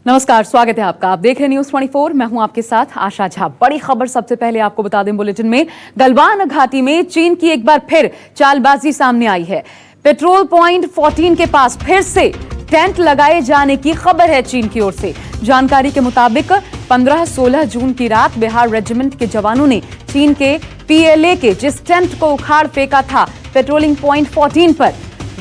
नमस्कार, स्वागत है आपका। आप देख रहे हैं न्यूज 24। मैं हूं आपके साथ आशा झा। बड़ी खबर सबसे पहले आपको बता दें बुलेटिन में, गलवान घाटी में चीन की एक बार फिर चालबाजी सामने आई है। पेट्रोल पॉइंट 14 के पास फिर से टेंट लगाए जाने की खबर है चीन की ओर से। जानकारी के मुताबिक 15-16 जून की रात बिहार रेजिमेंट के जवानों ने चीन के PLA के जिस टेंट को उखाड़ फेंका था पेट्रोलिंग पॉइंट 14 पर,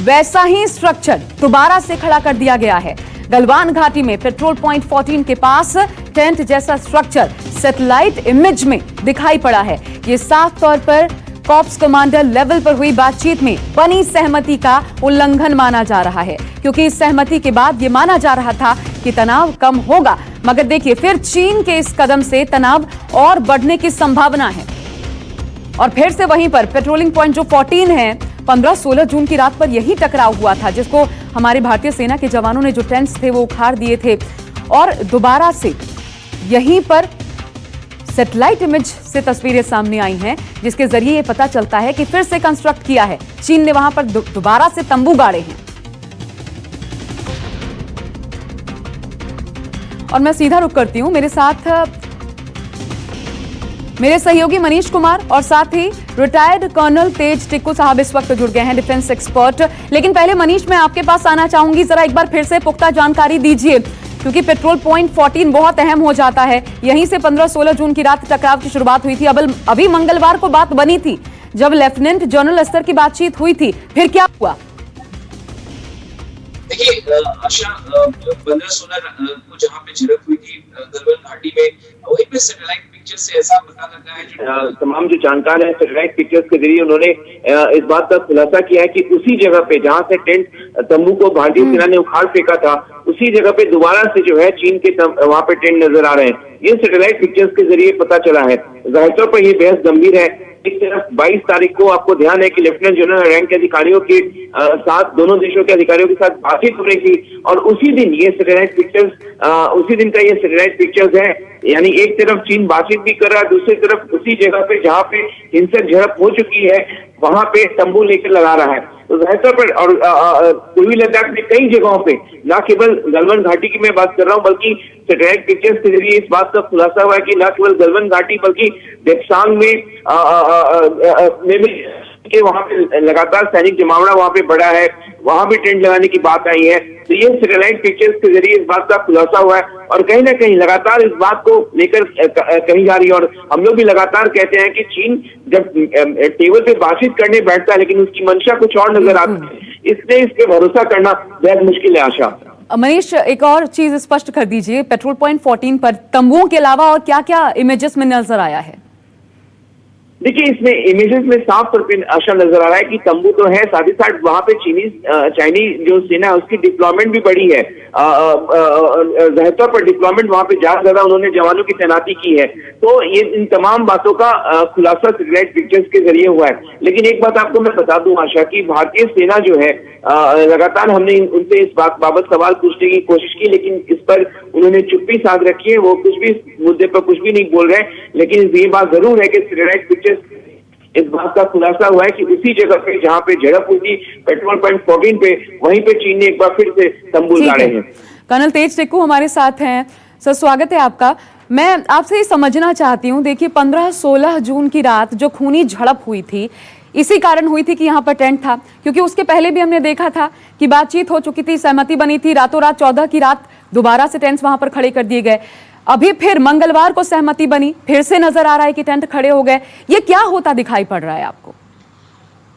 वैसा ही स्ट्रक्चर दोबारा से खड़ा कर दिया गया है। गलवान घाटी में पेट्रोल पॉइंट 14 के पास टेंट जैसा स्ट्रक्चर सैटेलाइट इमेज में दिखाई पड़ा है। ये साफ तौर पर कॉर्प्स कमांडर लेवल पर हुई बातचीत में बनी सहमति का उल्लंघन माना जा रहा है, क्योंकि इस सहमति के बाद ये माना जा रहा था कि तनाव कम होगा। मगर देखिए, फिर चीन के इस कदम से तनाव और बढ़ने की संभावना है और फिर से वहीं पर पेट्रोलिंग पॉइंट जो 14 है, 15-16 जून की रात पर यही टकराव हुआ था, जिसको हमारी भारतीय सेना के जवानों ने जो टेंट्स थे वो उखाड़ दिए थे और दोबारा से यहीं पर सैटेलाइट इमेज से तस्वीरें सामने आई हैं, जिसके जरिए ये पता चलता है कि फिर से कंस्ट्रक्ट किया है चीन ने, वहां पर दोबारा से तंबू गाड़े हैं। और मैं सीधा रुख करती हूं, मेरे साथ मेरे सहयोगी मनीष कुमार और साथ ही रिटायर्ड कर्नल तेज टिक्कू साहब इस वक्त जुड़ गए हैं, डिफेंस एक्सपर्ट। लेकिन पहले मनीष, मैं आपके पास आना चाहूंगी, जरा एक बार फिर से पुख्ता जानकारी दीजिए, क्योंकि पेट्रोल पॉइंट 14 बहुत अहम हो जाता है। यहीं से 15-16 जून की रात टकराव की शुरुआत हुई थी। अभी मंगलवार को बात बनी थी जब लेफ्टिनेंट जनरल स्तर की बातचीत हुई थी, फिर क्या हुआ? देखिए आशा, 15-16 को जहाँ पे झड़प हुई थी गलवान घाटी में, वहीं पे सैटेलाइट पिक्चर्स से ऐसा पता लगा है, जो तमाम जो जानकार हैं सैटेलाइट पिक्चर्स के जरिए उन्होंने इस बात का खुलासा किया है कि उसी जगह पे जहाँ से टेंट तंबू को भारतीय सेना ने उखाड़ फेंका था, उसी जगह पे दोबारा से जो है चीन के वहाँ पे टेंट नजर आ रहे हैं। ये सैटेलाइट पिक्चर्स के जरिए पता चला है। जाहिर तौर पर ये बेहद गंभीर है। एक तरफ 22 तारीख को आपको ध्यान है कि लेफ्टिनेंट जनरल रैंक के अधिकारियों के साथ, दोनों देशों के अधिकारियों के साथ बातचीत हो रही थी और उसी दिन ये सैटेलाइट पिक्चर्स, उसी दिन का ये सैटेलाइट पिक्चर्स है। यानी एक तरफ चीन बातचीत भी कर रहा है, दूसरी तरफ उसी जगह पे जहाँ पे हिंसक झड़प हो चुकी है वहां पे तंबू लेकर लगा रहा है। तो जाहिर तौर पर और पूर्वी लद्दाख में कई जगहों पे, न केवल गलवान घाटी की मैं बात कर रहा हूँ, बल्कि सैटेलाइट पिक्चर्स के जरिए इस बात का खुलासा हुआ है कि न केवल गलवान घाटी बल्कि देपसांग में भी वहां पे लगातार सैनिक जमावड़ा वहां पे बढ़ा है, वहां भी टेंट लगाने की बात आई है। तो ये सैटेलाइट पिक्चर्स के जरिए इस बात का खुलासा हुआ है और कहीं ना कहीं लगातार इस बात को लेकर कही जा रही है। और हम लोग भी लगातार कहते हैं कि चीन जब टेबल पे बातचीत करने बैठता है लेकिन उसकी मंशा कुछ और नजर आती है, इसलिए इस पे भरोसा करना बेहद मुश्किल है। आशा, मनीष, एक और चीज स्पष्ट कर दीजिए, पेट्रोल पॉइंट 14 पर तंबुओं के अलावा और क्या क्या इमेजेस में नजर आया है? देखिए, इसमें इमेजेस में साफ तौर पर आशा नजर आ रहा है कि तंबू तो है, साथ ही साथ वहां पे चाइनीज जो सेना है उसकी डिप्लॉयमेंट भी बढ़ी है। जाहिर तौर पर डिप्लॉयमेंट वहां पे ज्यादा उन्होंने जवानों की तैनाती की है। तो ये इन तमाम बातों का खुलासा सैटेलाइट पिक्चर्स के जरिए हुआ है। लेकिन एक बात आपको मैं बता दूं आशा, की भारतीय सेना जो है लगातार हमने उनसे इस बात बाबत सवाल पूछने की कोशिश की, लेकिन इस पर उन्होंने चुप्पी साध रखी है। वो कुछ भी मुद्दे पर कुछ भी नहीं बोल रहे। लेकिन ये बात जरूर है कि सैटेलाइट पिक्चर्स इस बात का खुलासा हुआ है कि उसी जगह पे जहाँ पे झड़प हुई थी पेट्रोल पॉइंट 14 पे, वहीं पे चीन ने एक बार फिर से तंबू गाड़े हैं। कर्नल तेज टिक्कू हमारे साथ हैं। सर, स्वागत है आपका। मैं आपसे ये समझना चाहती हूँ, देखिए 15-16 जून की रात जो खूनी झड़प हुई थी, इसी कारण हुई थी कि यहाँ पर टेंट था, क्योंकि उसके पहले भी हमने देखा था कि बातचीत हो चुकी थी, सहमति बनी थी, रातों रात 14 की रात दोबारा से टेंट्स वहां पर खड़े कर दिए गए। अभी फिर मंगलवार को सहमति बनी, फिर से नजर आ रहा है कि टेंट खड़े हो गए। ये क्या होता दिखाई पड़ रहा है आपको?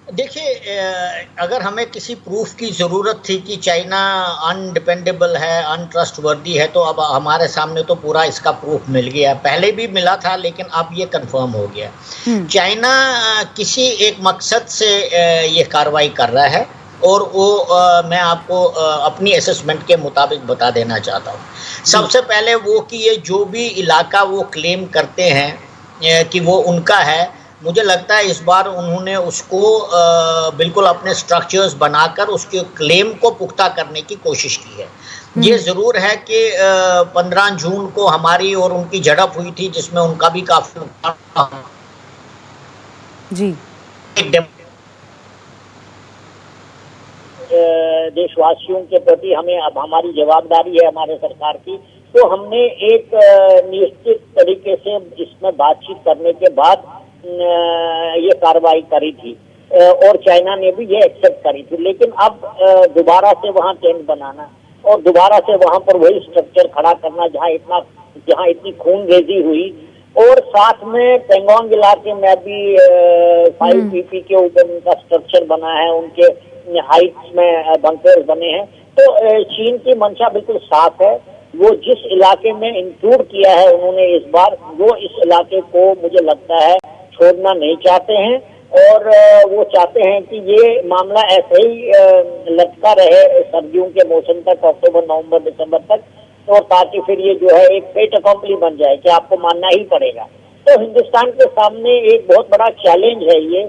देखिए, अगर हमें किसी प्रूफ की ज़रूरत थी कि चाइना अनडिपेंडेबल है, अनट्रस्टवर्दी है, तो अब हमारे सामने तो पूरा इसका प्रूफ मिल गया। पहले भी मिला था लेकिन अब ये कंफर्म हो गया। चाइना किसी एक मकसद से ये कार्रवाई कर रहा है और वो मैं आपको अपनी असेसमेंट के मुताबिक बता देना चाहता हूँ। सबसे पहले वो कि ये जो भी इलाका वो क्लेम करते हैं कि वो उनका है, मुझे लगता है इस बार उन्होंने उसको बिल्कुल अपने स्ट्रक्चर्स बनाकर उसके क्लेम को पुख्ता करने की कोशिश की है। ये ज़रूर है कि 15 जून को हमारी और उनकी झड़प हुई थी, जिसमें उनका भी काफ़ी नुकसान जी देशवासियों के प्रति हमें अब हमारी जवाबदारी है हमारे सरकार की, तो हमने एक निश्चित तरीके से इसमें बातचीत करने के बाद ये कार्रवाई करी थी और चाइना ने भी ये एक्सेप्ट करी थी। लेकिन अब दोबारा से वहाँ टेंट बनाना और दोबारा से वहाँ पर वही स्ट्रक्चर खड़ा करना जहाँ इतनी खूनरेजी हुई, और साथ में पेंगोंग इलाके में भी 5PP के ऊपर उनका स्ट्रक्चर बना है, उनके हाइट्स में बंकर्स बने हैं। तो चीन की मंशा बिल्कुल साफ है, वो जिस इलाके में इंक्लूड किया है उन्होंने इस बार, वो इस इलाके को मुझे लगता है छोड़ना नहीं चाहते हैं और वो चाहते हैं कि ये मामला ऐसे ही लटका रहे सर्दियों के मौसम तक, अक्टूबर नवंबर दिसंबर तक, और ताकि फिर ये जो है एक फेट अकम्पली बन जाए कि आपको मानना ही पड़ेगा। तो हिंदुस्तान के सामने एक बहुत बड़ा चैलेंज है ये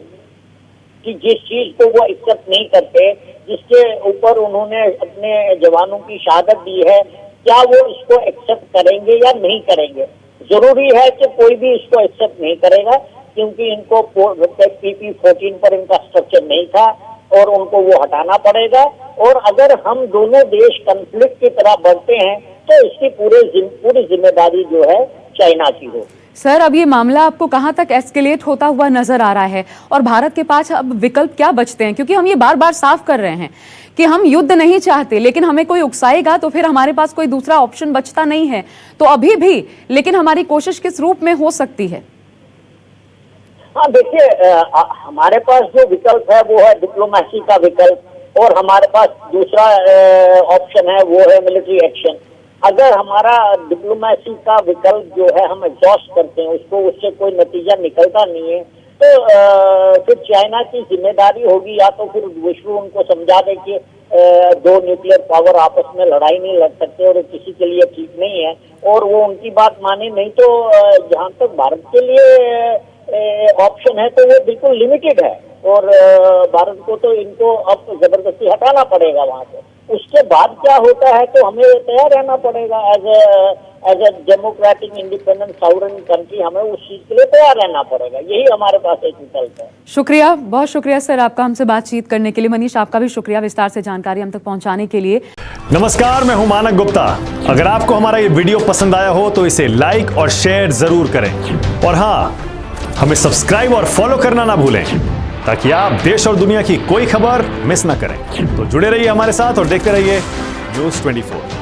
कि जिस चीज को वो एक्सेप्ट नहीं करते, जिसके ऊपर उन्होंने अपने जवानों की शहादत दी है, क्या वो इसको एक्सेप्ट करेंगे या नहीं करेंगे। जरूरी है कि कोई भी इसको एक्सेप्ट नहीं करेगा, क्योंकि इनको PP-14 पर इनका स्ट्रक्चर नहीं था और उनको वो हटाना पड़ेगा। और अगर हम दोनों देश कॉन्फ्लिक्ट की तरह बढ़ते हैं तो इसकी पूरी जिम्मेदारी जो है चाइना की हो। सर, अब ये मामला आपको कहां तक एस्केलेट होता हुआ नजर आ रहा है और भारत के पास अब विकल्प क्या बचते हैं? क्योंकि हम ये बार बार साफ कर रहे हैं कि हम युद्ध नहीं चाहते, लेकिन हमें कोई उकसाएगा तो फिर हमारे पास कोई दूसरा ऑप्शन बचता नहीं है। तो अभी भी लेकिन हमारी कोशिश किस रूप में हो सकती है? हाँ देखिए, हमारे पास जो विकल्प है वो है डिप्लोमेसी का विकल्प, और हमारे पास दूसरा ऑप्शन है वो है मिलिट्री एक्शन। अगर हमारा डिप्लोमेसी का विकल्प जो है हम एग्जॉस्ट करते हैं उसको, उससे कोई नतीजा निकलता नहीं है, तो फिर चाइना की जिम्मेदारी होगी या तो फिर विश्व उनको समझा दे कि दो न्यूक्लियर पावर आपस में लड़ाई नहीं लड़ सकते और किसी के लिए ठीक नहीं है, और वो उनकी बात माने। नहीं तो जहाँ तक भारत के लिए ऑप्शन है तो वो बिल्कुल लिमिटेड है, और भारत को तो इनको अब जबरदस्ती हटाना पड़ेगा वहां से। उसके बाद क्या होता है तो हमें तैयार रहना पड़ेगा as a democratic independent sovereign country, हमें उस चीज के लिए तैयार रहना पड़ेगा। यही हमारे पास एक विकल्प है। शुक्रिया, बहुत शुक्रिया सर आपका हमसे बातचीत करने के लिए। मनीष, आपका भी शुक्रिया विस्तार से जानकारी हम तक पहुंचाने के लिए। नमस्कार, मैं हूं मानक गुप्ता। अगर आपको हमारा ये वीडियो पसंद आया हो तो इसे लाइक और शेयर जरूर करें, और हाँ, हमें सब्सक्राइब और फॉलो करना ना भूलें ताकि आप देश और दुनिया की कोई खबर मिस ना करें। तो जुड़े रहिए हमारे साथ और देखते रहिए News 24।